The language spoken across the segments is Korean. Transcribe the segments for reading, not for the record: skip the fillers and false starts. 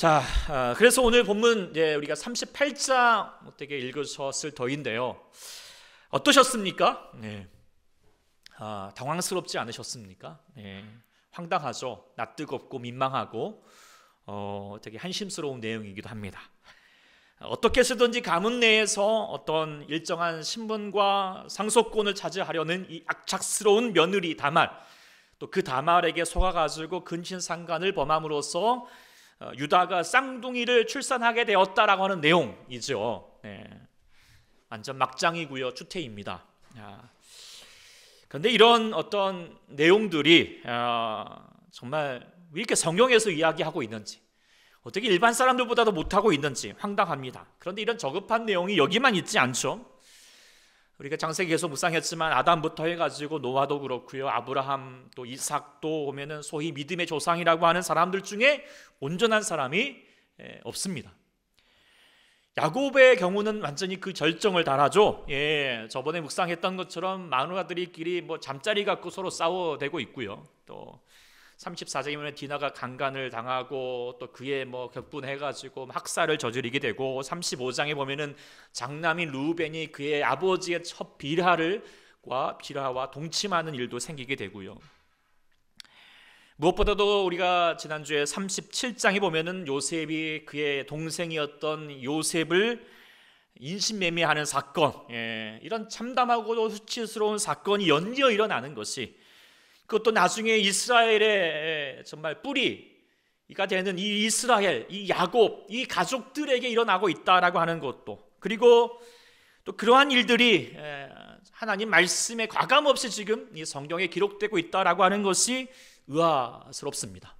자, 그래서 오늘 본문 우리가 38장 어떻게 읽으셨을 터인데요. 어떠셨습니까? 네. 당황스럽지 않으셨습니까? 네. 황당하죠. 낯뜨겁고 민망하고 되게 한심스러운 내용이기도 합니다. 어떻게 쓰든지 가문 내에서 어떤 일정한 신분과 상속권을 차지하려는 이 악착스러운 며느리 다말, 또 그 다말에게 속아가지고 근친상간을 범함으로써 유다가 쌍둥이를 출산하게 되었다라고 하는 내용이죠. 네. 완전 막장이고요, 추태입니다. 그런데 이런 어떤 내용들이 정말 왜 이렇게 성경에서 이야기하고 있는지, 어떻게 일반 사람들보다도 못하고 있는지 황당합니다. 그런데 이런 저급한 내용이 여기만 있지 않죠. 우리가 창세기 계속 묵상했지만 아담부터 해가지고 노아도 그렇고요, 아브라함 또 이삭도 보면은 소위 믿음의 조상이라고 하는 사람들 중에 온전한 사람이 없습니다. 야곱의 경우는 완전히 그 절정을 달하죠. 저번에 묵상했던 것처럼 마누라들끼리 잠자리 갖고 서로 싸워대고 있고요. 또 34장에 보면 디나가 강간을 당하고 또 그에 격분해가지고 학살을 저지르게 되고, 35장에 보면은 장남인 루벤이 그의 아버지의 첫 빌하와 동침하는 일도 생기게 되고요. 무엇보다도 우리가 지난주에 37장에 보면은 요셉이 그의 동생이었던 요셉을 인신매매하는 사건, 이런 참담하고도 수치스러운 사건이 연이어 일어나는 것이, 그것도 나중에 이스라엘의 정말 뿌리가 되는 이 이스라엘, 이 야곱, 이 가족들에게 일어나고 있다라고 하는 것도, 그리고 또 그러한 일들이 하나님 말씀에 과감없이 지금 이 성경에 기록되고 있다라고 하는 것이 의아스럽습니다.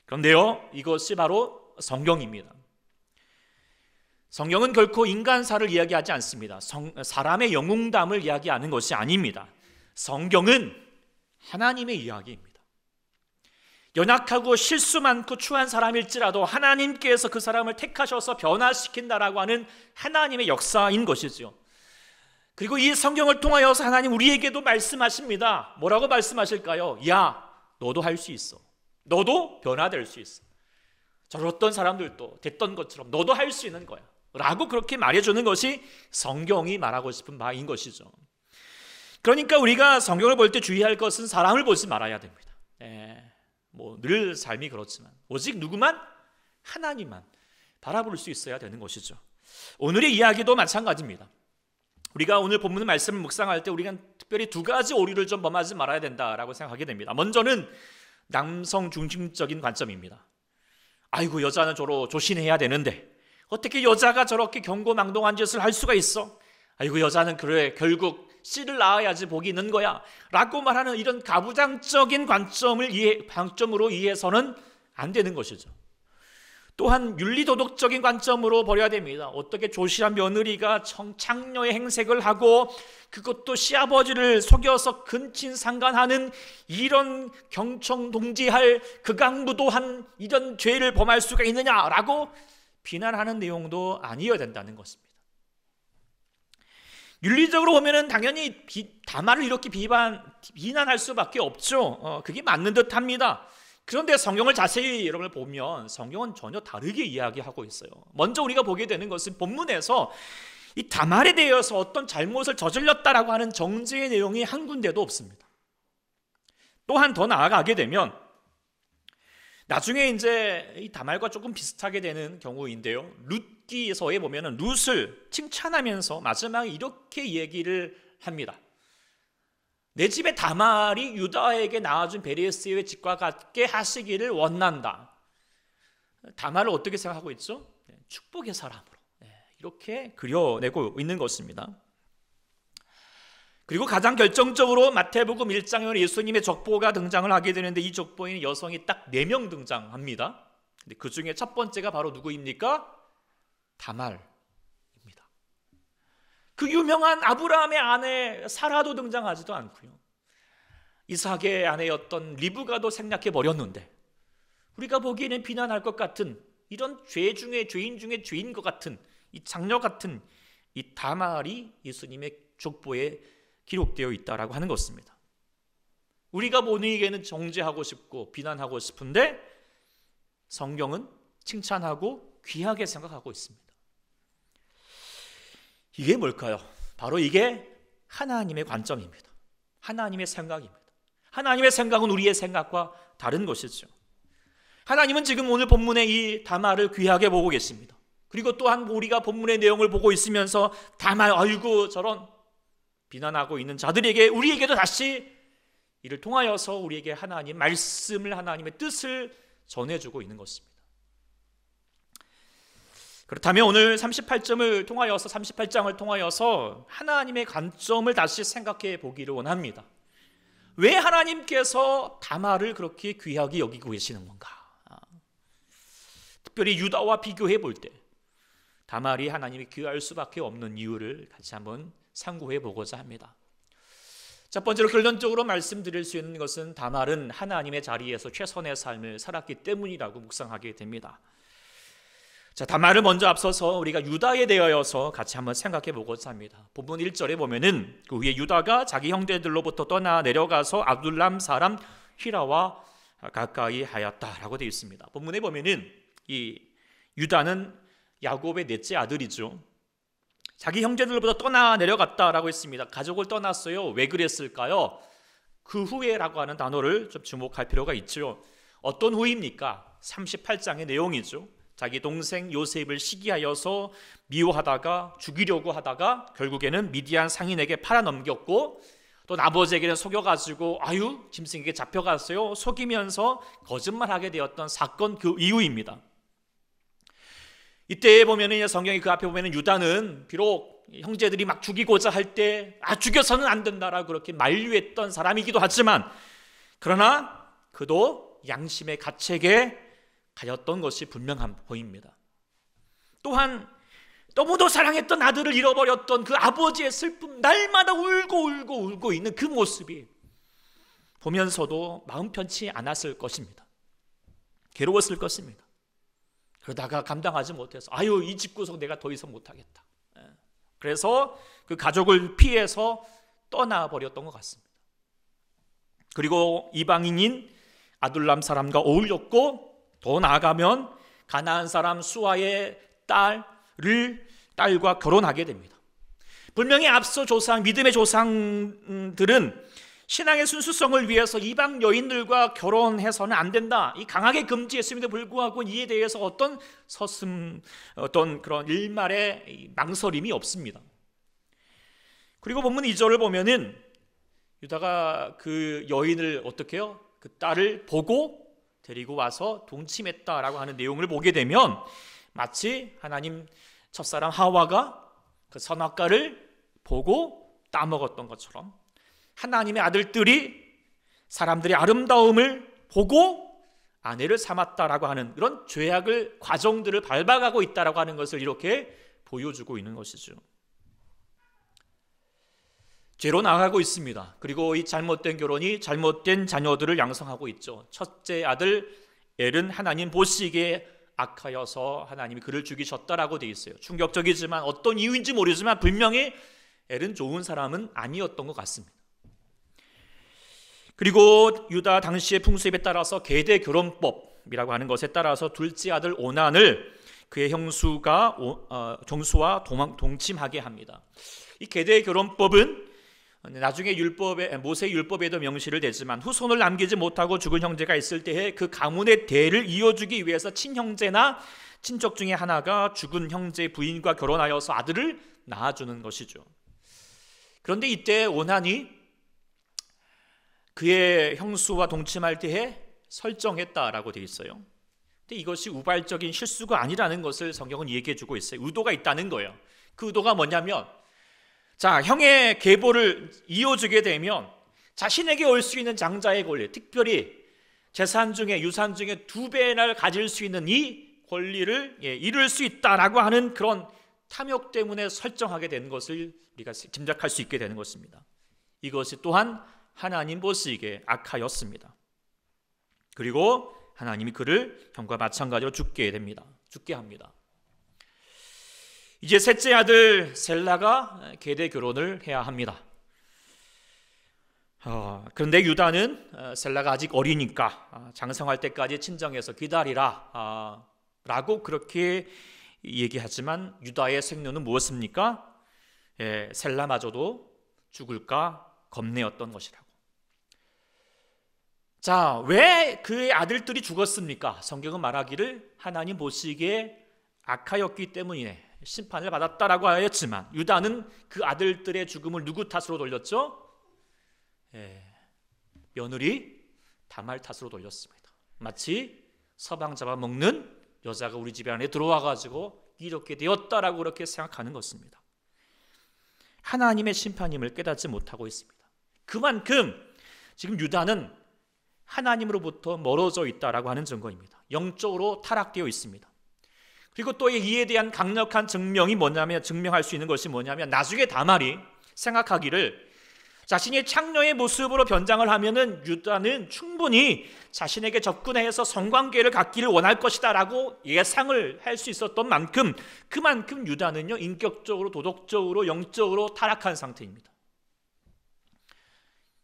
그런데요, 이것이 바로 성경입니다. 성경은 결코 인간사를 이야기하지 않습니다. 사람의 영웅담을 이야기하는 것이 아닙니다. 성경은 하나님의 이야기입니다. 연약하고 실수 많고 추한 사람일지라도 하나님께서 그 사람을 택하셔서 변화시킨다라고 하는 하나님의 역사인 것이죠. 그리고 이 성경을 통하여서 하나님 우리에게도 말씀하십니다. 뭐라고 말씀하실까요? 야, 너도 할 수 있어. 너도 변화될 수 있어. 저랬던 사람들도 됐던 것처럼 너도 할 수 있는 거야 라고 그렇게 말해주는 것이 성경이 말하고 싶은 바인 것이죠. 그러니까 우리가 성경을 볼 때 주의할 것은 사람을 보지 말아야 됩니다. 늘 삶이 그렇지만 오직 누구만? 하나님만 바라볼 수 있어야 되는 것이죠. 오늘의 이야기도 마찬가지입니다. 우리가 오늘 본문 말씀을 묵상할 때 우리가 특별히 두 가지 오류를 좀 범하지 말아야 된다라고 생각하게 됩니다. 먼저는 남성 중심적인 관점입니다. 아이고, 여자는 저로 조신해야 되는데 어떻게 여자가 저렇게 경고망동한 짓을 할 수가 있어? 아이고, 여자는 그래 결국 씨를 낳아야지 복이 있는 거야 라고 말하는 이런 가부장적인 관점으로 이해해서는 안 되는 것이죠. 또한 윤리도덕적인 관점으로 버려야 됩니다. 어떻게 조실한 며느리가 창녀의 행색을 하고 그것도 시아버지를 속여서 근친상간하는 이런 경청동지할 극악무도한 이런 죄를 범할 수가 있느냐라고 비난하는 내용도 아니어야 된다는 것입니다. 윤리적으로 보면은 당연히 다말을 이렇게 비난할 수밖에 없죠. 그게 맞는 듯합니다. 그런데 성경을 자세히 여러분을 보면 성경은 전혀 다르게 이야기하고 있어요. 먼저 우리가 보게 되는 것은 본문에서 이 다말에 대해서 어떤 잘못을 저질렀다라고 하는 정죄의 내용이 한 군데도 없습니다. 또한 더 나아가게 되면 나중에 이제 이 다말과 조금 비슷하게 되는 경우인데요. 룻기서에 보면은 룻을 칭찬하면서 마지막에 이렇게 얘기를 합니다. 내 집에 다말이 유다에게 낳아준 베레스의 집과 같게 하시기를 원한다. 다말을 어떻게 생각하고 있죠? 축복의 사람으로 이렇게 그려내고 있는 것입니다. 그리고 가장 결정적으로 마태복음 1장에 예수님의 족보가 등장을 하게 되는데 이 족보에는 여성이 딱 4명 등장합니다. 근데 그 중에 첫 번째가 바로 누구입니까? 다말입니다. 그 유명한 아브라함의 아내 사라도 등장하지도 않고요. 이삭의 아내였던 리브가도 생략해 버렸는데 우리가 보기에는 비난할 것 같은 이런 죄 중에 죄인 중에 죄인 것 같은 이 장녀 같은 이 다말이 예수님의 족보에 기록되어 있다라고 하는 것입니다. 우리가 보기에는 정죄하고 싶고 비난하고 싶은데 성경은 칭찬하고 귀하게 생각하고 있습니다. 이게 뭘까요? 바로 이게 하나님의 관점입니다. 하나님의 생각입니다. 하나님의 생각은 우리의 생각과 다른 것이죠. 하나님은 지금 오늘 본문의 이 다말을 귀하게 보고 계십니다. 그리고 또한 우리가 본문의 내용을 보고 있으면서 다말 아이고 저런 비난하고 있는 자들에게 우리에게도 다시 이를 통하여서 우리에게 하나님 말씀을, 하나님의 뜻을 전해주고 있는 것입니다. 그렇다면 오늘 38장을 통하여서 하나님의 관점을 다시 생각해 보기를 원합니다. 왜 하나님께서 다말을 그렇게 귀하게 여기고 계시는 건가? 특별히 유다와 비교해 볼 때 다말이 하나님이 귀할 수밖에 없는 이유를 같이 한번 상고해 보고자 합니다. 첫 번째로 결론적으로 말씀드릴 수 있는 것은 다말은 하나님의 자리에서 최선의 삶을 살았기 때문이라고 묵상하게 됩니다. 자, 다말을 먼저 앞서서 우리가 유다에 대하여서 같이 한번 생각해 보고자 합니다. 본문 1절에 보면은 그 후에 유다가 자기 형제들로부터 떠나 내려가서 아둘람 사람 히라와 가까이 하였다라고 되어 있습니다. 본문에 보면은 이 유다는 야곱의 넷째 아들이죠. 자기 형제들로부터 떠나 내려갔다라고 했습니다. 가족을 떠났어요. 왜 그랬을까요? 그 후에라고 하는 단어를 좀 주목할 필요가 있죠. 어떤 후입니까? 38장의 내용이죠. 자기 동생 요셉을 시기하여서 미워하다가 죽이려고 하다가 결국에는 미디안 상인에게 팔아넘겼고 또 아버지에게는 속여가지고 아유 짐승에게 잡혀갔어요. 속이면서 거짓말하게 되었던 사건 그 이후입니다. 이때 보면은 성경이 그 앞에 보면은 유다는 비록 형제들이 막 죽이고자 할 때 죽여서는 안 된다라고 그렇게 만류했던 사람이기도 하지만 그러나 그도 양심의 가책에 가였던 것이 분명한 보입니다. 또한 너무도 사랑했던 아들을 잃어버렸던 그 아버지의 슬픔, 날마다 울고 있는 그 모습이 보면서도 마음 편치 않았을 것입니다. 괴로웠을 것입니다. 그러다가 감당하지 못해서 이 집구석 내가 더 이상 못하겠다. 그래서 그 가족을 피해서 떠나버렸던 것 같습니다. 그리고 이방인인 아둘람 사람과 어울렸고 더 나아가면 가나안 사람 수아의 딸과 결혼하게 됩니다. 분명히 앞서 믿음의 조상들은 신앙의 순수성을 위해서 이방 여인들과 결혼해서는 안 된다. 이 강하게 금지했음에도 불구하고 이에 대해서 어떤 그런 일말의 망설임이 없습니다. 그리고 본문 2절을 보면은 유다가 그 여인을 어떻게 해요? 그 딸을 보고 데리고 와서 동침했다라고 하는 내용을 보게 되면 마치 하나님 첫사랑 하와가 그 선악과를 보고 따먹었던 것처럼 하나님의 아들들이 사람들의 아름다움을 보고 아내를 삼았다라고 하는 그런 죄악을 과정들을 밟아가고 있다라고 하는 것을 이렇게 보여주고 있는 것이죠. 죄로 나아가고 있습니다. 그리고 이 잘못된 결혼이 잘못된 자녀들을 양성하고 있죠. 첫째 아들 엘은 하나님 보시기에 악하여서 하나님이 그를 죽이셨다라고 되어 있어요. 충격적이지만 어떤 이유인지 모르지만 분명히 엘은 좋은 사람은 아니었던 것 같습니다. 그리고 유다 당시의 풍습에 따라서 계대 결혼법이라고 하는 것에 따라서 둘째 아들 오난을 그의 형수가 종수와 동침하게 합니다. 이 계대 결혼법은 나중에 모세 율법에도 명시를 되지만 후손을 남기지 못하고 죽은 형제가 있을 때에 그 가문의 대를 이어주기 위해서 친형제나 친척 중에 하나가 죽은 형제 부인과 결혼하여서 아들을 낳아주는 것이죠. 그런데 이때 오난이 그의 형수와 동침할 때에 설정했다라고 되어 있어요. 근데 이것이 우발적인 실수가 아니라는 것을 성경은 얘기해 주고 있어요. 의도가 있다는 거예요. 그 의도가 뭐냐면 형의 계보를 이어주게 되면 자신에게 올 수 있는 장자의 권리, 특별히 재산 중에 유산 중에 2배나 가질 수 있는 이 권리를 이룰 수 있다라고 하는 그런 탐욕 때문에 설정하게 된 것을 우리가 짐작할 수 있게 되는 것입니다. 이것이 또한 하나님 보시기에 악하였습니다. 그리고 하나님이 그를 형과 마찬가지로 죽게 합니다. 이제 셋째 아들 셀라가 계대 결혼을 해야 합니다. 그런데 유다는 셀라가 아직 어리니까 장성할 때까지 친정에서 기다리라 라고 그렇게 얘기하지만 유다의 생로는 무엇입니까? 셀라마저도 죽을까 겁내었던 것이라고. 자, 왜 그의 아들들이 죽었습니까? 성경은 말하기를 하나님 보시기에 악하였기 때문이네, 심판을 받았다라고 하였지만 유다는 그 아들들의 죽음을 누구 탓으로 돌렸죠? 며느리 다말 탓으로 돌렸습니다. 마치 서방 잡아먹는 여자가 우리 집 안에 들어와가지고 이렇게 되었다라고 그렇게 생각하는 것입니다. 하나님의 심판임을 깨닫지 못하고 있습니다. 그만큼 지금 유다는 하나님으로부터 멀어져 있다라고 하는 증거입니다. 영적으로 타락되어 있습니다. 그리고 또 이에 대한 강력한 증명할 수 있는 것이 뭐냐면 나중에 다말이 생각하기를 자신이 창녀의 모습으로 변장을 하면은 유다는 충분히 자신에게 접근해서 성관계를 갖기를 원할 것이다 라고 예상을 할 수 있었던 만큼 그만큼 유다는요 인격적으로 도덕적으로 영적으로 타락한 상태입니다.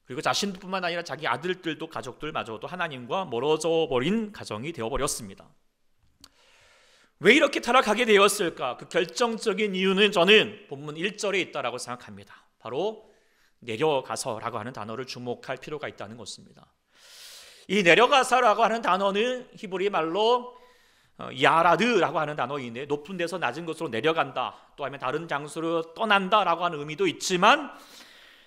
그리고 자신뿐만 아니라 자기 아들들도 가족들마저도 하나님과 멀어져 버린 가정이 되어버렸습니다. 왜 이렇게 타락하게 되었을까? 그 결정적인 이유는 저는 본문 1절에 있다라고 생각합니다. 바로 내려가서라고 하는 단어를 주목할 필요가 있다는 것입니다. 이 내려가서라고 하는 단어는 히브리 말로 야라드라고 하는 단어인데 높은 데서 낮은 곳으로 내려간다, 또 아니면 다른 장소로 떠난다라고 하는 의미도 있지만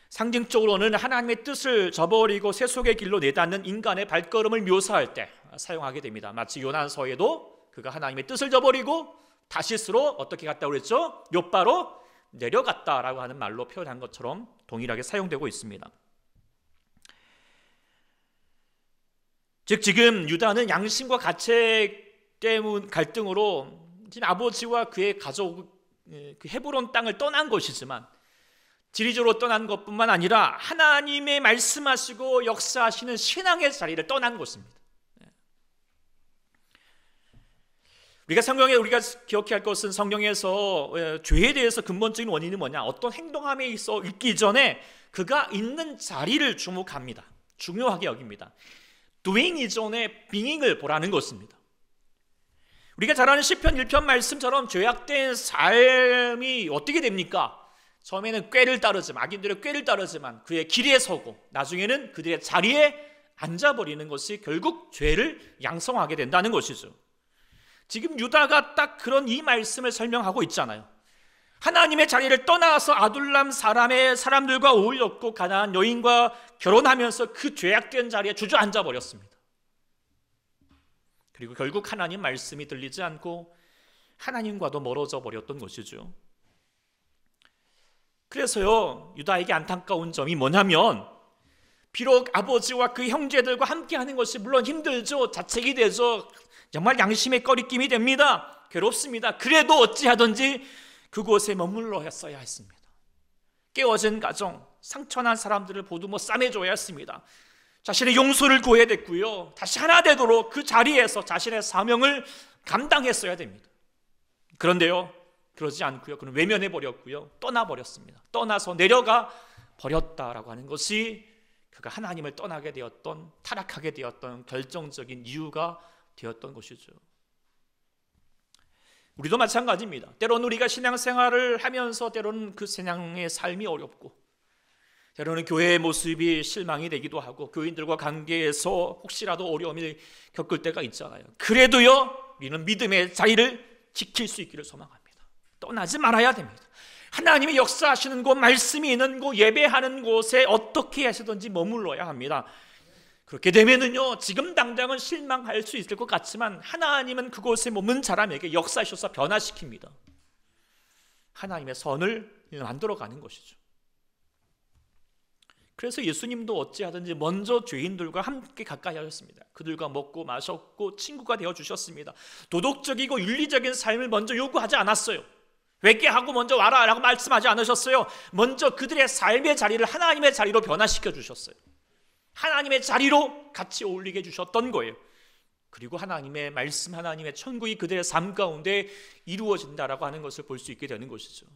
상징적으로는 하나님의 뜻을 저버리고 세속의 길로 내닫는 인간의 발걸음을 묘사할 때 사용하게 됩니다. 마치 요나서에도 그가 하나님의 뜻을 저버리고 다시스로 어떻게 갔다고 그랬죠? 욥바로 내려갔다라고 하는 말로 표현한 것처럼 동일하게 사용되고 있습니다. 즉 지금 유다는 양심과 가책 때문 갈등으로 지금 아버지와 그의 가족 그 헤브론 땅을 떠난 것이지만 지리적으로 떠난 것뿐만 아니라 하나님의 말씀하시고 역사하시는 신앙의 자리를 떠난 것입니다. 우리가 기억해야 할 것은 성경에서 죄에 대해서 근본적인 원인은 뭐냐? 어떤 행동함에 있어 있기 전에 그가 있는 자리를 주목합니다. 중요하게 여깁니다. doing 이전에 being을 보라는 것입니다. 우리가 잘 아는 시편 1편 말씀처럼 죄악된 삶이 어떻게 됩니까? 처음에는 꾀를 따르지만 악인들의 꾀를 따르지만 그의 길에 서고 나중에는 그들의 자리에 앉아버리는 것이 결국 죄를 양성하게 된다는 것이죠. 지금 유다가 딱 그런 이 말씀을 설명하고 있잖아요. 하나님의 자리를 떠나서 아둘람 사람들과 어울렸고 가나안 여인과 결혼하면서 그 죄악된 자리에 주저앉아 버렸습니다. 그리고 결국 하나님 말씀이 들리지 않고 하나님과도 멀어져 버렸던 것이죠. 그래서요 유다에게 안타까운 점이 뭐냐면 비록 아버지와 그 형제들과 함께하는 것이 물론 힘들죠. 자책이 되죠. 정말 양심의 꺼리낌이 됩니다. 괴롭습니다. 그래도 어찌하든지 그곳에 머물러야 했습니다. 깨어진 가정, 상처난 사람들을 보듬어 싸매줘야 했습니다. 자신의 용서를 구해야 됐고요. 다시 하나 되도록 그 자리에서 자신의 사명을 감당했어야 됩니다. 그런데요 그러지 않고요 그는 외면해버렸고요 떠나버렸습니다. 떠나서 내려가 버렸다라고 하는 것이 그가 하나님을 떠나게 되었던, 타락하게 되었던 결정적인 이유가 되었던 것이죠. 우리도 마찬가지입니다. 때로는 우리가 신앙생활을 하면서 때로는 그 신앙의 삶이 어렵고 때로는 교회의 모습이 실망이 되기도 하고 교인들과 관계에서 혹시라도 어려움을 겪을 때가 있잖아요. 그래도요 우리는 믿음의 자리를 지킬 수 있기를 소망합니다. 떠나지 말아야 됩니다. 하나님의 역사하시는 곳, 말씀이 있는 곳, 예배하는 곳에 어떻게 해서든지 머물러야 합니다. 그렇게 되면은요 지금 당장은 실망할 수 있을 것 같지만 하나님은 그곳에 머문 사람에게 역사하셔서 변화시킵니다. 하나님의 선을 만들어가는 것이죠. 그래서 예수님도 어찌하든지 먼저 죄인들과 함께 가까이 하셨습니다. 그들과 먹고 마셨고 친구가 되어주셨습니다. 도덕적이고 윤리적인 삶을 먼저 요구하지 않았어요. 회개하고 먼저 와라 라고 말씀하지 않으셨어요. 먼저 그들의 삶의 자리를 하나님의 자리로 변화시켜 주셨어요. 하나님의 자리로 같이 어울리게 해주셨던 거예요. 그리고 하나님의 말씀, 하나님의 천국이 그들의 삶 가운데 이루어진다라고 하는 것을 볼 수 있게 되는 것이죠.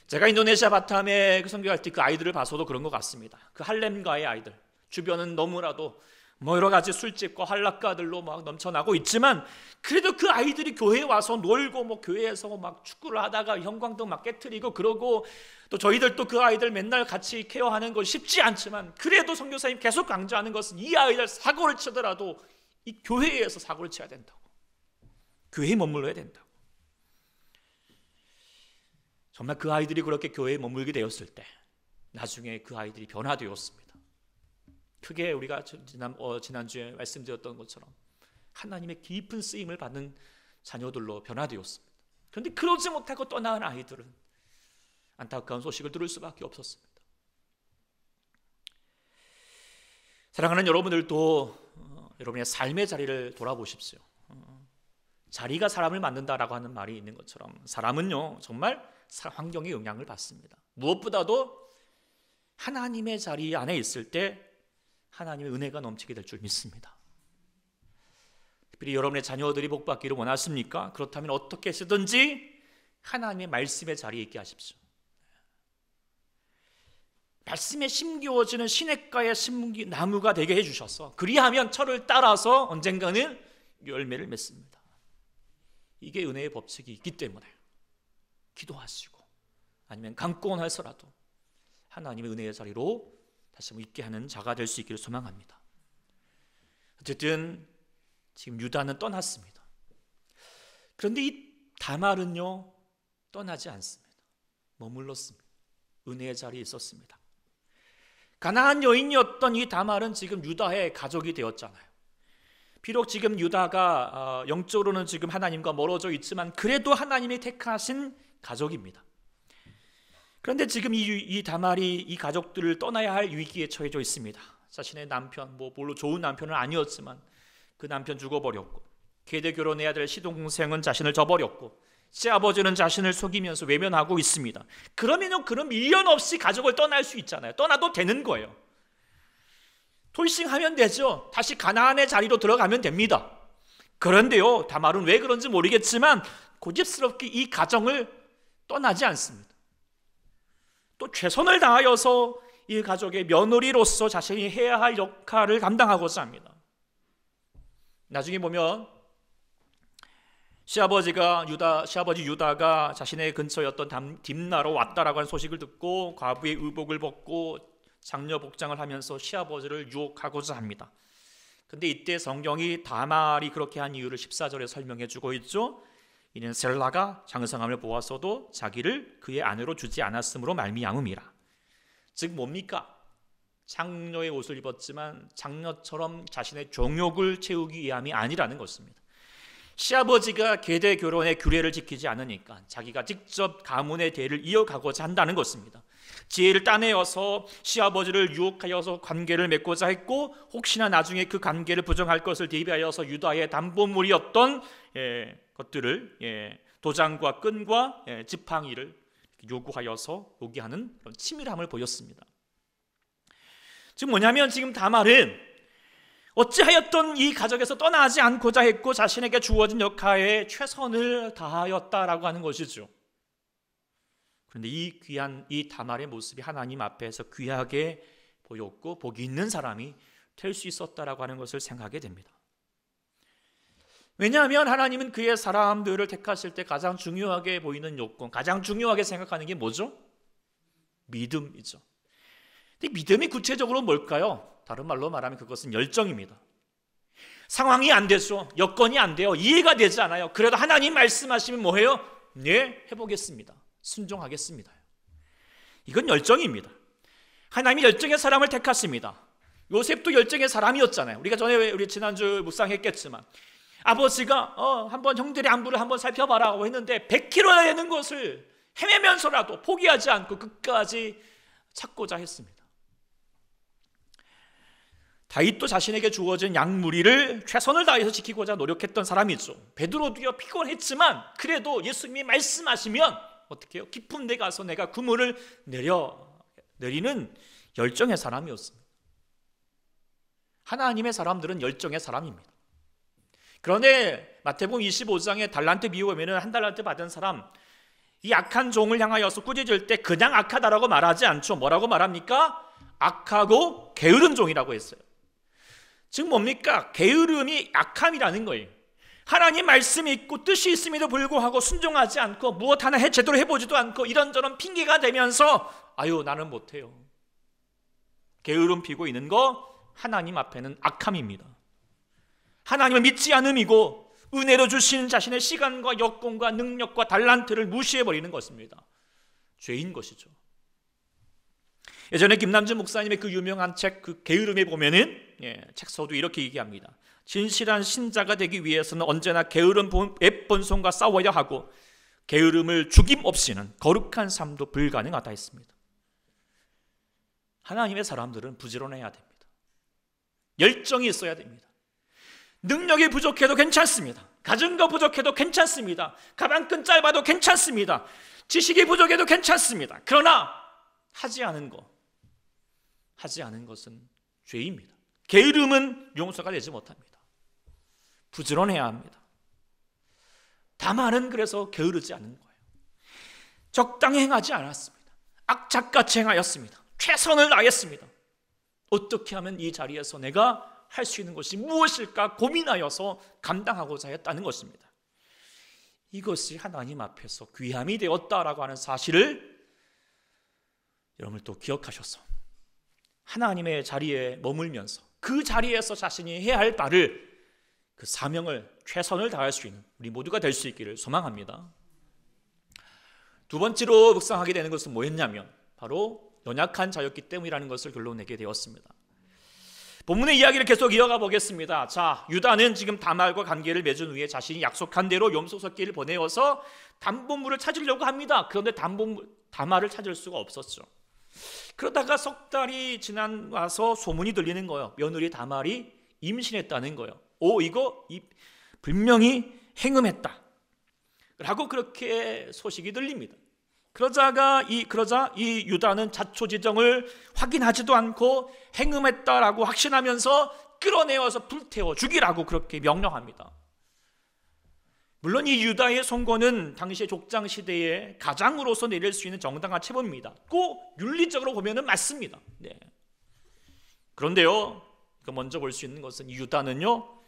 제가 인도네시아 바탐에 선교할 때 그 아이들을 봐서도 그런 것 같습니다. 그 할렘가의 아이들, 주변은 너무나도 여러 가지 술집과 환락가들로 막 넘쳐나고 있지만 그래도 그 아이들이 교회에 와서 놀고 교회에서 막 축구를 하다가 형광등 막 깨트리고 그러고, 또 저희들도 그 아이들 맨날 같이 케어하는 건 쉽지 않지만 그래도 선교사님 계속 강조하는 것은 이 아이들 사고를 치더라도 이 교회에서 사고를 쳐야 된다고, 교회에 머물러야 된다고. 정말 그 아이들이 그렇게 교회에 머물게 되었을 때 나중에 그 아이들이 변화되었습니다. 크게 우리가 지난주에 말씀드렸던 것처럼 하나님의 깊은 쓰임을 받는 자녀들로 변화되었습니다. 그런데 그러지 못하고 떠나간 아이들은 안타까운 소식을 들을 수밖에 없었습니다. 사랑하는 여러분들도 여러분의 삶의 자리를 돌아보십시오. 자리가 사람을 만든다라고 하는 말이 있는 것처럼 사람은요 정말 환경의 영향을 받습니다. 무엇보다도 하나님의 자리 안에 있을 때 하나님의 은혜가 넘치게 될 줄 믿습니다. 특별히 여러분의 자녀들이 복받기를 원하십니까? 그렇다면 어떻게 해서든지 하나님의 말씀의 자리에 있게 하십시오. 말씀에 심기워지는 시냇가의 나무가 되게 해주셔서 그리하면 철을 따라서 언젠가는 열매를 맺습니다. 이게 은혜의 법칙이 있기 때문에 기도하시고 아니면 강권 할서라도 하나님의 은혜의 자리로 다시 한번 있게 하는 자가 될 수 있기를 소망합니다. 어쨌든 지금 유다는 떠났습니다. 그런데 이 다말은요 떠나지 않습니다. 머물렀습니다. 은혜의 자리에 있었습니다. 가나안 여인이었던 이 다말은 지금 유다의 가족이 되었잖아요. 비록 지금 유다가 영적으로는 지금 하나님과 멀어져 있지만 그래도 하나님이 택하신 가족입니다. 그런데 지금 이 다말이 이 가족들을 떠나야 할 위기에 처해져 있습니다. 자신의 남편, 물론 좋은 남편은 아니었지만 그 남편 죽어버렸고, 계대 결혼해야 될 시동생은 자신을 저버렸고, 시아버지는 자신을 속이면서 외면하고 있습니다. 그러면 미련 없이 가족을 떠날 수 있잖아요. 떠나도 되는 거예요. 돌싱하면 되죠. 다시 가나안의 자리로 들어가면 됩니다. 그런데요 다말은 왜 그런지 모르겠지만 고집스럽게 이 가정을 떠나지 않습니다. 또 최선을 다하여서 이 가족의 며느리로서 자신이 해야 할 역할을 감당하고자 합니다. 나중에 보면 시아버지 유다가 자신의 근처였던 딥나로 왔다라고 하는 소식을 듣고 과부의 의복을 벗고 장녀 복장을 하면서 시아버지를 유혹하고자 합니다. 근데 이때 성경이 다말이 그렇게 한 이유를 14절에 설명해 주고 있죠. 이는 셀라가 장성함을 보았어도 자기를 그의 아내로 주지 않았으므로 말미암음이라. 즉 뭡니까? 장녀의 옷을 입었지만 장녀처럼 자신의 정욕을 채우기 위함이 아니라는 것입니다. 시아버지가 계대 결혼의 규례를 지키지 않으니까 자기가 직접 가문의 대를 이어가고자 한다는 것입니다. 지혜를 따내어서 시아버지를 유혹하여서 관계를 맺고자 했고, 혹시나 나중에 그 관계를 부정할 것을 대비하여서 유다의 담보물이었던 것들을 도장과 끈과 지팡이를 요구하여서 오게 하는 그런 치밀함을 보였습니다. 지금 뭐냐면 지금 다말은 어찌하였던 이 가족에서 떠나지 않고자 했고 자신에게 주어진 역할에 최선을 다하였다라고 하는 것이죠. 그런데 이 귀한 이 다말의 모습이 하나님 앞에서 귀하게 보였고 복이 있는 사람이 될 수 있었다라고 하는 것을 생각하게 됩니다. 왜냐하면 하나님은 그의 사람들을 택하실 때 가장 중요하게 보이는 요건, 가장 중요하게 생각하는 게 뭐죠? 믿음이죠. 근데 믿음이 구체적으로 뭘까요? 다른 말로 말하면 그것은 열정입니다. 상황이 안 되죠. 여건이 안 돼요. 이해가 되지 않아요. 그래도 하나님 말씀하시면 뭐해요? 네, 해보겠습니다. 순종하겠습니다. 이건 열정입니다. 하나님이 열정의 사람을 택하십니다. 요셉도 열정의 사람이었잖아요. 우리가 전에 우리 지난주 묵상했겠지만 아버지가 한번 형들의 안부를 한번 살펴봐라고 했는데 100km 되는 것을 헤매면서라도 포기하지 않고 끝까지 찾고자 했습니다. 다윗도 자신에게 주어진 양무리를 최선을 다해서 지키고자 노력했던 사람이죠. 베드로도요 피곤했지만 그래도 예수님이 말씀하시면 어떻게 해요? 깊은 데 가서 내가 그물을 내리는 열정의 사람이었습니다. 하나님의 사람들은 열정의 사람입니다. 그런데 마태복음 25장의 달란트 비유 보면 한 달란트 받은 사람 이 악한 종을 향하여서 꾸짖을 때 그냥 악하다라고 말하지 않죠. 뭐라고 말합니까? 악하고 게으른 종이라고 했어요. 즉 뭡니까? 게으름이 악함이라는 거예요. 하나님 말씀이 있고 뜻이 있음에도 불구하고 순종하지 않고 무엇 하나 제대로 해보지도 않고 이런저런 핑계가 되면서 아유 나는 못해요. 게으름 피고 있는 거 하나님 앞에는 악함입니다. 하나님을 믿지 않음이고 은혜로 주시는 자신의 시간과 여건과 능력과 달란트를 무시해버리는 것입니다. 죄인 것이죠. 예전에 김남준 목사님의 그 유명한 책 그 게으름에 보면은 책서도 이렇게 얘기합니다. 진실한 신자가 되기 위해서는 언제나 게으름 본성과 싸워야 하고 게으름을 죽임 없이는 거룩한 삶도 불가능하다 했습니다. 하나님의 사람들은 부지런해야 됩니다. 열정이 있어야 됩니다. 능력이 부족해도 괜찮습니다. 가진 거 부족해도 괜찮습니다. 가방끈 짧아도 괜찮습니다. 지식이 부족해도 괜찮습니다. 그러나 하지 않은 것은 죄입니다. 게으름은 용서가 되지 못합니다. 부지런해야 합니다. 다만은 그래서 게으르지 않은 거예요. 적당히 행하지 않았습니다. 악착같이 행하였습니다. 최선을 다했습니다. 어떻게 하면 이 자리에서 내가 할 수 있는 것이 무엇일까 고민하여서 감당하고자 했다는 것입니다. 이것이 하나님 앞에서 귀함이 되었다라고 하는 사실을 여러분 또 기억하셔서 하나님의 자리에 머물면서 그 자리에서 자신이 해야 할 바를 그 사명을 최선을 다할 수 있는 우리 모두가 될 수 있기를 소망합니다. 두 번째로 묵상하게 되는 것은 뭐였냐면 바로 연약한 자였기 때문이라는 것을 결론내게 되었습니다. 본문의 이야기를 계속 이어가 보겠습니다. 자, 유다는 지금 다말과 관계를 맺은 후에 자신이 약속한 대로 염소석기를 보내어서 담보물을 찾으려고 합니다. 그런데 다말을 찾을 수가 없었죠. 그러다가 석 달이 지나서 소문이 들리는 거예요. 며느리 다말이 임신했다는 거예요. 이거 분명히 행음했다 라고 그렇게 소식이 들립니다. 그러자 이 유다는 자초지정을 확인하지도 않고 행음했다라고 확신하면서 끌어내어서 불태워 죽이라고 그렇게 명령합니다. 물론 이 유다의 선고는 당시의 족장 시대에 가장으로서 내릴 수 있는 정당한 체벌입니다. 꼭 윤리적으로 보면은 맞습니다. 네. 그런데요, 먼저 볼 수 있는 것은 이 유다는요,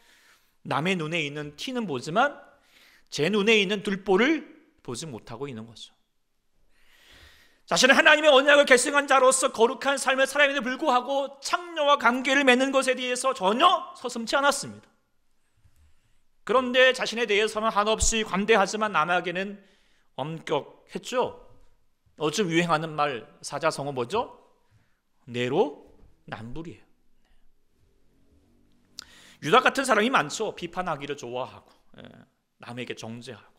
남의 눈에 있는 티는 보지만 제 눈에 있는 들보를 보지 못하고 있는 거죠. 자신은 하나님의 언약을 계승한 자로서 거룩한 삶을 살아임에도 불구하고 창녀와 관계를 맺는 것에 대해서 전혀 서슴지 않았습니다. 그런데 자신에 대해서는 한없이 관대하지만 남에게는 엄격했죠. 요즘 유행하는 말 사자성어 뭐죠? 내로남불이에요. 유다 같은 사람이 많죠. 비판하기를 좋아하고 남에게 정죄하고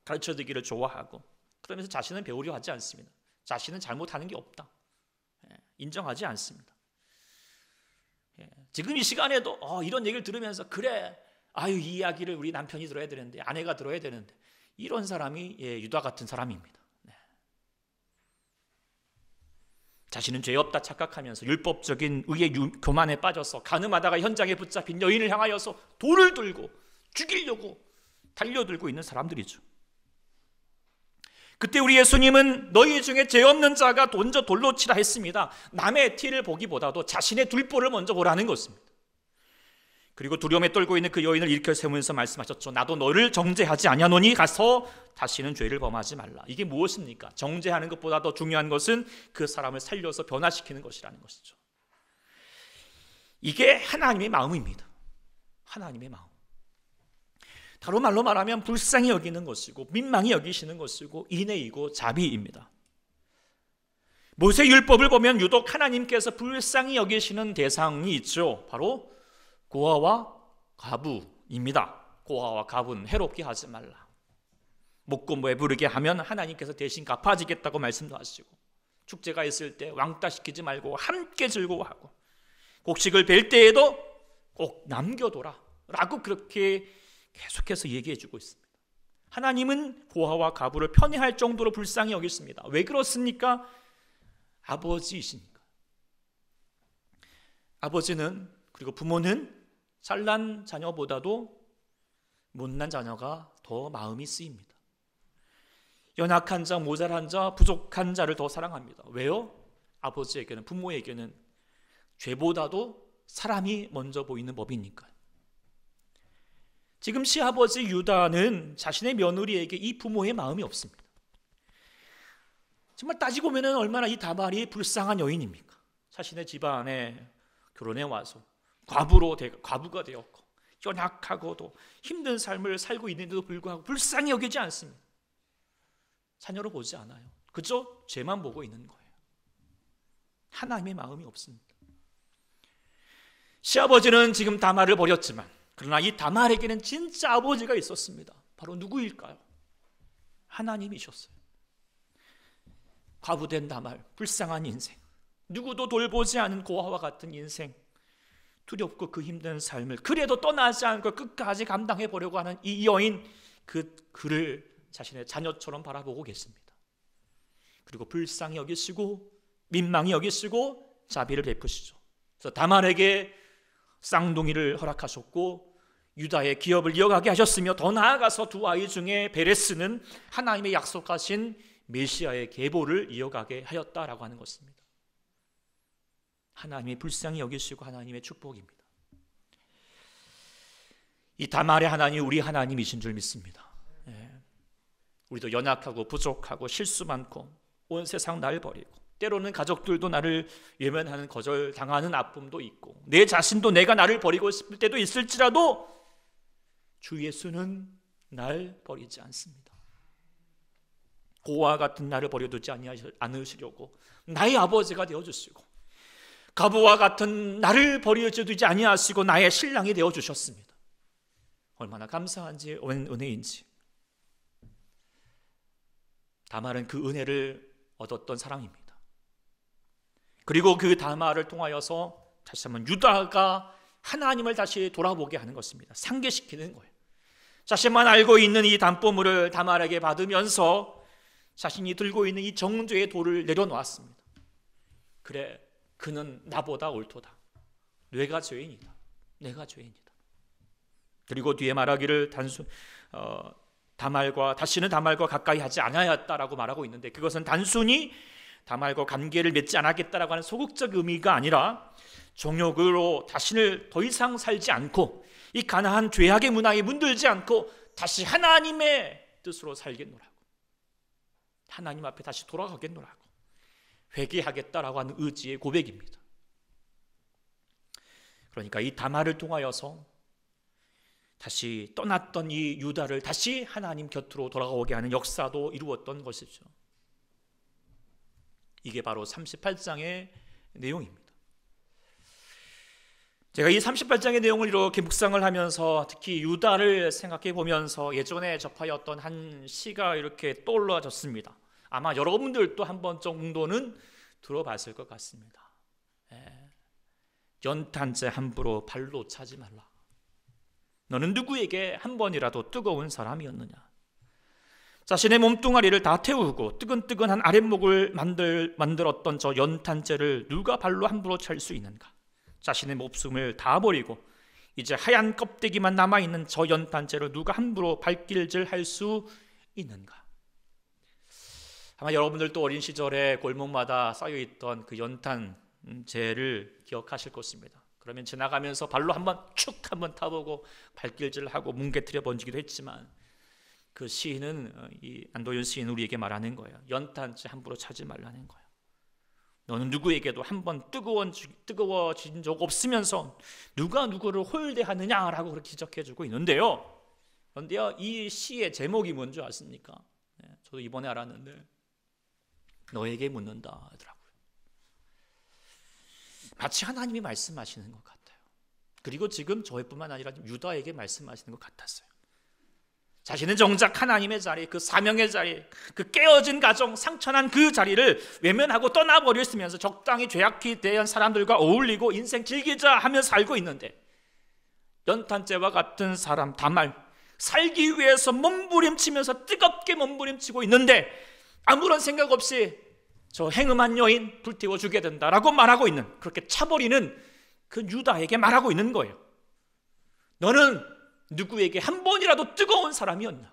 가르쳐주기를 좋아하고 그러면서 자신은 배우려 하지 않습니다. 자신은 잘못하는 게 없다. 인정하지 않습니다. 지금 이 시간에도 이런 얘기를 들으면서 그래, 이 이야기를 우리 남편이 들어야 되는데 아내가 들어야 되는데 이런 사람이 유다 같은 사람입니다. 자신은 죄 없다 착각하면서 율법적인 의의 교만에 빠져서 가늠하다가 현장에 붙잡힌 여인을 향하여서 돌을 들고 죽이려고 달려들고 있는 사람들이죠. 그때 우리 예수님은 너희 중에 죄 없는 자가 먼저 돌로 치라 했습니다. 남의 티를 보기보다도 자신의 들보를 먼저 보라는 것입니다. 그리고 두려움에 떨고 있는 그 여인을 일으켜 세우면서 말씀하셨죠. 나도 너를 정죄하지 아니하노니 가서 다시는 죄를 범하지 말라. 이게 무엇입니까? 정죄하는 것보다 더 중요한 것은 그 사람을 살려서 변화시키는 것이라는 것이죠. 이게 하나님의 마음입니다. 하나님의 마음. 다른 말로 말하면 불쌍히 여기는 것이고 민망히 여기시는 것이고 인애이고 자비입니다. 모세율법을 보면 유독 하나님께서 불쌍히 여기시는 대상이 있죠. 바로 고아와 과부입니다. 고아와 과부는 해롭게 하지 말라. 먹고 배부르게 하면 하나님께서 대신 갚아주겠다고 말씀도 하시고 축제가 있을 때 왕따 시키지 말고 함께 즐거워하고 곡식을 벨 때에도 꼭 남겨둬라 라고 그렇게 계속해서 얘기해 주고 있습니다. 하나님은 고아와 과부를 편애할 정도로 불쌍히 여기십니다. 왜 그렇습니까? 아버지이시니까. 아버지는 그리고 부모는 잘난 자녀보다도 못난 자녀가 더 마음이 쓰입니다. 연약한 자, 모자란 자, 부족한 자를 더 사랑합니다. 왜요? 아버지에게는, 부모에게는 죄보다도 사람이 먼저 보이는 법이니까요. 지금 시아버지 유다는 자신의 며느리에게 이 부모의 마음이 없습니다. 정말 따지고 보면 얼마나 이 다말이 불쌍한 여인입니까? 자신의 집안에 결혼해 와서 과부가 되었고 연약하고도 힘든 삶을 살고 있는데도 불구하고 불쌍히 여기지 않습니다. 자녀로 보지 않아요. 그저 죄만 보고 있는 거예요. 하나님의 마음이 없습니다. 시아버지는 지금 다말을 버렸지만, 그러나 이 다말에게는 진짜 아버지가 있었습니다. 바로 누구일까요? 하나님이셨어요. 과부된 다말, 불쌍한 인생, 누구도 돌보지 않은 고아와 같은 인생, 두렵고 그 힘든 삶을 그래도 떠나지 않고 끝까지 감당해 보려고 하는 이 여인, 그를 자신의 자녀처럼 바라보고 계십니다. 그리고 불쌍히 여기시고 민망히 여기시고 자비를 베푸시죠. 그래서 다말에게 쌍둥이를 허락하셨고 유다의 기업을 이어가게 하셨으며, 더 나아가서 두 아이 중에 베레스는 하나님의 약속하신 메시아의 계보를 이어가게 하였다라고 하는 것입니다. 하나님의 불쌍히 여기시고 하나님의 축복입니다. 이 다말의 하나님, 우리 하나님이신 줄 믿습니다. 우리도 연약하고 부족하고 실수 많고 온 세상 날 버리고 때로는 가족들도 나를 외면하는, 거절당하는 아픔도 있고 내 자신도 내가 나를 버리고 싶을 때도 있을지라도 주 예수는 날 버리지 않습니다. 고아와 같은 나를 버려두지 않으시려고 나의 아버지가 되어주시고, 과부와 같은 나를 버려두지 아니하시고 나의 신랑이 되어주셨습니다. 얼마나 감사한지, 은혜인지. 다말은 그 은혜를 얻었던 사람입니다. 그리고 그 다말을 통하여서 다시 한번 유다가 하나님을 다시 돌아보게 하는 것입니다. 상기시키는 거예요. 자신만 알고 있는 이 담보물을 다말에게 받으면서 자신이 들고 있는 이 정죄의 돌을 내려놓았습니다. 그래, 그는 나보다 옳도다. 내가 죄인이다. 내가 죄인이다. 그리고 뒤에 말하기를 다시는 다말과 가까이 하지 않아야했다라고 말하고 있는데, 그것은 단순히 다말과 관계를 맺지 않았겠다라고 하는 소극적 의미가 아니라 정욕으로 다시는 더 이상 살지 않고 이 가나안 죄악의 문화에 문들지 않고 다시 하나님의 뜻으로 살겠노라고, 하나님 앞에 다시 돌아가겠노라고 회개하겠다라고 하는 의지의 고백입니다. 그러니까 이 다말을 통하여서 다시 떠났던 이 유다를 다시 하나님 곁으로 돌아오게 하는 역사도 이루었던 것이죠. 이게 바로 38장의 내용입니다. 제가 이 38장의 내용을 이렇게 묵상을 하면서 특히 유다를 생각해 보면서 예전에 접하였던 한 시가 이렇게 떠올라졌습니다. 아마 여러분들도 한 번 정도는 들어봤을 것 같습니다. 연탄재 함부로 발로 차지 말라. 너는 누구에게 한 번이라도 뜨거운 사람이었느냐? 자신의 몸뚱아리를 다 태우고 뜨끈뜨끈한 아랫목을 만들었던 저 연탄재를 누가 발로 함부로 찰 수 있는가? 자신의 목숨을 다 버리고 이제 하얀 껍데기만 남아있는 저 연탄재를 누가 함부로 발길질할 수 있는가? 아마 여러분들도 어린 시절에 골목마다 쌓여있던 그 연탄재를 기억하실 것입니다. 그러면 지나가면서 발로 한번 축 한번 타보고 발길질하고 뭉개뜨려 번지기도 했지만, 그 시인은, 이 안도현 시인 우리에게 말하는 거예요. 연탄재 함부로 차지 말라는 거예요. 너는 누구에게도 한번 뜨거워진 적 없으면서 누가 누구를 홀대하느냐라고 그렇게 지적해주고 있는데요. 그런데요, 이 시의 제목이 뭔지 아십니까? 저도 이번에 알았는데, 너에게 묻는다 하더라고요. 마치 하나님이 말씀하시는 것 같아요. 그리고 지금 저희뿐만 아니라 유다에게 말씀하시는 것 같았어요. 자신은 정작 하나님의 자리, 그 사명의 자리, 그 깨어진 가정, 상처난 그 자리를 외면하고 떠나버렸으면서 적당히 죄악히 대한 사람들과 어울리고 인생 즐기자 하며 살고 있는데, 연탄재와 같은 사람 다말, 살기 위해서 몸부림치면서 뜨겁게 몸부림치고 있는데 아무런 생각 없이 저 행음한 여인 불태워 주게 된다라고 말하고 있는, 그렇게 차버리는 그 유다에게 말하고 있는 거예요. 너는 누구에게 한 번이라도 뜨거운 사람이었나?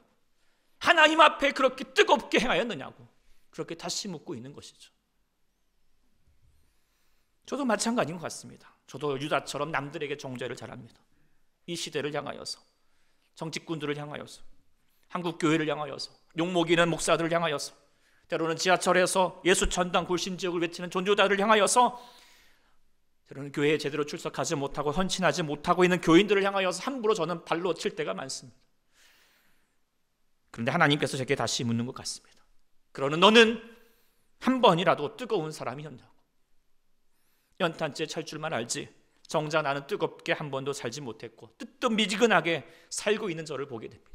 하나님 앞에 그렇게 뜨겁게 행하였느냐고 그렇게 다시 묻고 있는 것이죠. 저도 마찬가지인 것 같습니다. 저도 유다처럼 남들에게 정죄를 잘합니다. 이 시대를 향하여서, 정치꾼들을 향하여서, 한국교회를 향하여서, 욕먹이는 목사들을 향하여서, 때로는 지하철에서 예수 전당 불신지역을 외치는 전도자들을 향하여서, 때로는 교회에 제대로 출석하지 못하고 헌신하지 못하고 있는 교인들을 향하여서 함부로 저는 발로 칠 때가 많습니다. 그런데 하나님께서 제게 다시 묻는 것 같습니다. 그러는 너는 한 번이라도 뜨거운 사람이었냐고. 연탄재 찰 줄만 알지 정작 나는 뜨겁게 한 번도 살지 못했고 뜨뜻미지근하게 살고 있는 저를 보게 됩니다.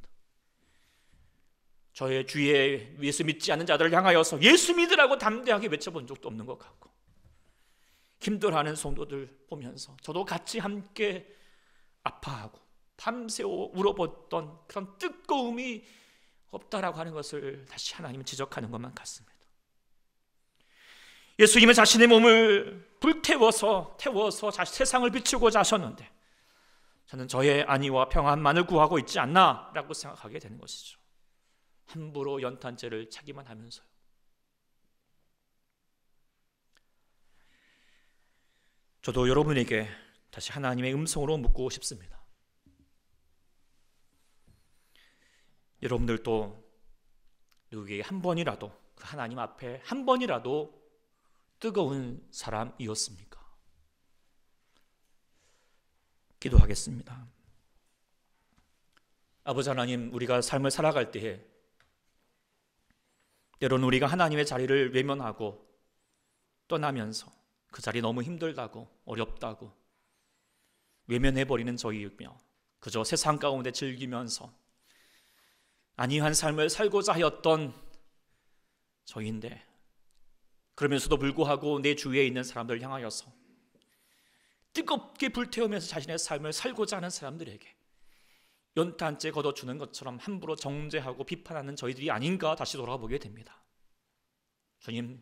저의 주위에 예수 믿지 않는 자들을 향하여서 예수 믿으라고 담대하게 외쳐본 적도 없는 것 같고, 힘들어하는 성도들 보면서 저도 같이 함께 아파하고 밤새워 울어봤던 그런 뜨거움이 없다라고 하는 것을 다시 하나님은 지적하는 것만 같습니다. 예수님은 자신의 몸을 불태워서 세상을 비추고자 하셨는데 저는 저의 안위와 평안만을 구하고 있지 않나라고 생각하게 되는 것이죠. 함부로 연탄재를 차기만 하면서요. 저도 여러분에게 다시 하나님의 음성으로 묻고 싶습니다. 여러분들도 누구에게 한 번이라도 그 하나님 앞에 한 번이라도 뜨거운 사람이었습니까? 기도하겠습니다. 아버지 하나님, 우리가 삶을 살아갈 때에 때로는 우리가 하나님의 자리를 외면하고 떠나면서 그 자리 너무 힘들다고 어렵다고 외면해버리는 저희이며 그저 세상 가운데 즐기면서 안이한 삶을 살고자 하였던 저희인데, 그러면서도 불구하고 내 주위에 있는 사람들을 향하여서 뜨겁게 불태우면서 자신의 삶을 살고자 하는 사람들에게 연탄재 걷어주는 것처럼 함부로 정죄하고 비판하는 저희들이 아닌가 다시 돌아보게 됩니다. 주님,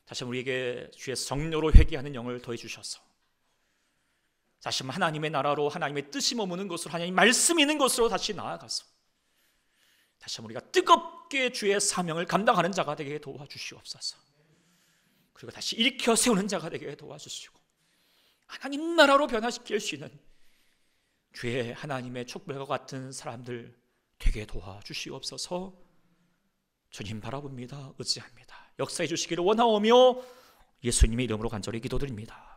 다시 우리에게 주의 성령으로 회개하는 영을 더해 주셔서 다시 하나님의 나라로, 하나님의 뜻이 머무는 곳으로, 하나님의 말씀이 있는 곳으로 다시 나아가서 다시 한번 우리가 뜨겁게 주의 사명을 감당하는 자가 되게 도와주시옵소서. 그리고 다시 일으켜 세우는 자가 되게 도와주시고 하나님 나라로 변화시킬 수 있는 주의 하나님의 촛불과 같은 사람들 되게 도와주시옵소서. 주님 바라봅니다. 의지합니다. 역사해 주시기를 원하오며 예수님의 이름으로 간절히 기도드립니다.